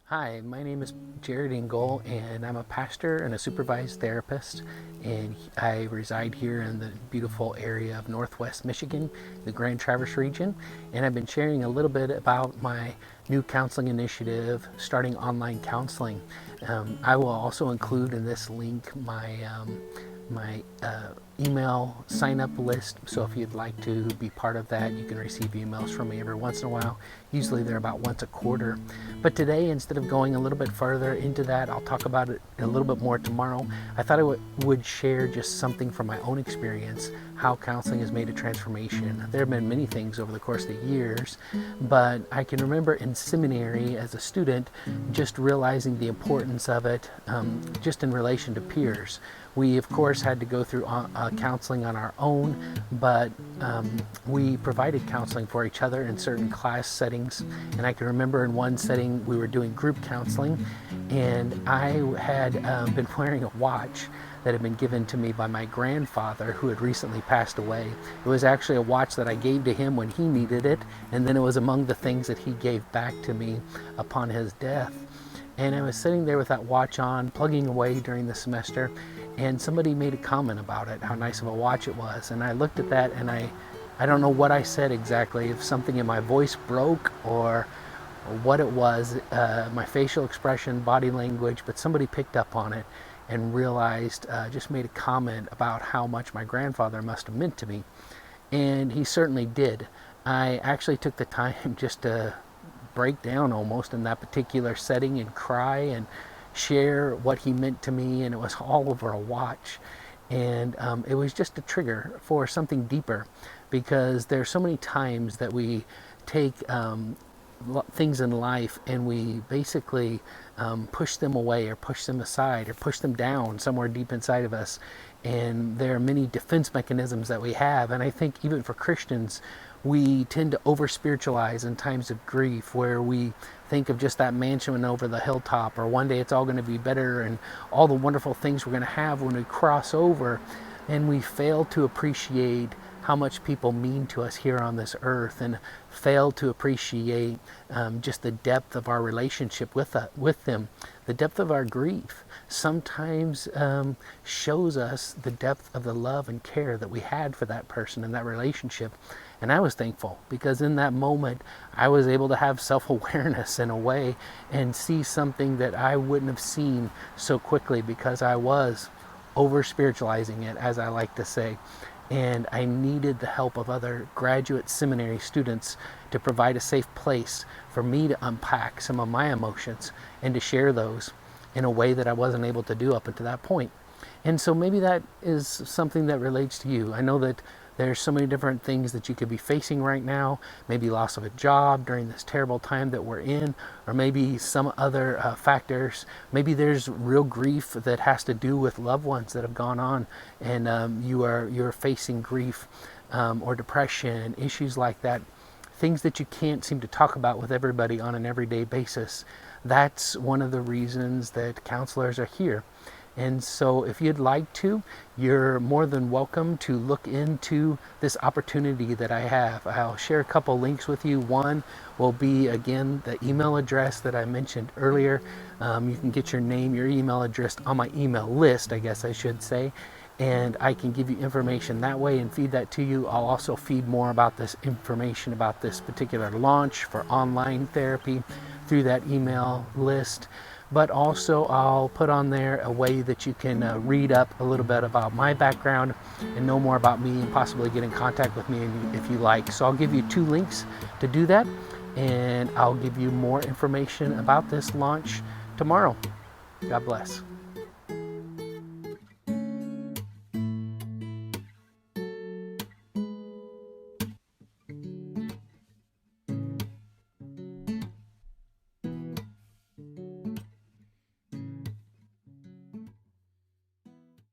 Hi, my name is Ingle, and I'm a pastor and a supervised therapist, and I reside here in the beautiful area of Northwest Michigan, the Grand Traverse region, and I've been sharing a little bit about my new counseling initiative, starting online counseling. I will also include in this link my email sign up list, so if you'd like to be part of that, you can receive emails from me every once in a while. Usually they're about once a quarter, but today, instead of going a little bit further into that, I'll talk about it a little bit more tomorrow. I thought I would share just something from my own experience, how counseling has made a transformation. There have been many things over the course of the years, but I can remember in seminary as a student just realizing the importance of it, just in relation to peers. We, of course, had to go through counseling on our own, but we provided counseling for each other in certain class settings. And I can remember in one setting we were doing group counseling, and I had been wearing a watch that had been given to me by my grandfather, who had recently passed away. It was actually a watch that I gave to him when he needed it, and then it was among the things that he gave back to me upon his death. And I was sitting there with that watch on, plugging away during the semester, and somebody made a comment about it, how nice of a watch it was. And I looked at that, and I don't know what I said exactly, if something in my voice broke or what it was, my facial expression, body language, but somebody picked up on it and realized, just made a comment about how much my grandfather must have meant to me. And he certainly did. I actually took the time just to break down almost in that particular setting and cry and share what he meant to me, and it was all over a watch. And it was just a trigger for something deeper, because there's so many times that we take things in life and we basically push them away or push them aside or push them down somewhere deep inside of us. And there are many defense mechanisms that we have, and I think even for Christians, we tend to over spiritualize in times of grief, where we think of just that mansion over the hilltop, or one day it's all going to be better, and all the wonderful things we're going to have when we cross over, and we fail to appreciate how much people mean to us here on this earth, and fail to appreciate just the depth of our relationship with them. The depth of our grief sometimes shows us the depth of the love and care that we had for that person and that relationship. And I was thankful, because in that moment I was able to have self-awareness in a way and see something that I wouldn't have seen so quickly, because I was over spiritualizing it, as I like to say. And I needed the help of other graduate seminary students to provide a safe place for me to unpack some of my emotions and to share those in a way that I wasn't able to do up until that point. And so maybe that is something that relates to you. I know that there's so many different things that you could be facing right now, maybe loss of a job during this terrible time that we're in, or maybe some other factors. Maybe there's real grief that has to do with loved ones that have gone on, and you're facing grief or depression, issues like that, things that you can't seem to talk about with everybody on an everyday basis. That's one of the reasons that counselors are here. And so if you'd like to, you're more than welcome to look into this opportunity that I have. I'll share a couple links with you. One will be, again, the email address that I mentioned earlier. You can get your name, your email address on my email list, I guess I should say, and I can give you information that way and feed that to you. I'll also feed more about this information about this particular launch for online therapy through that email list. But also I'll put on there a way that you can read up a little bit about my background and know more about me, and possibly get in contact with me if you like. So I'll give you 2 links to do that, and I'll give you more information about this launch tomorrow. God bless.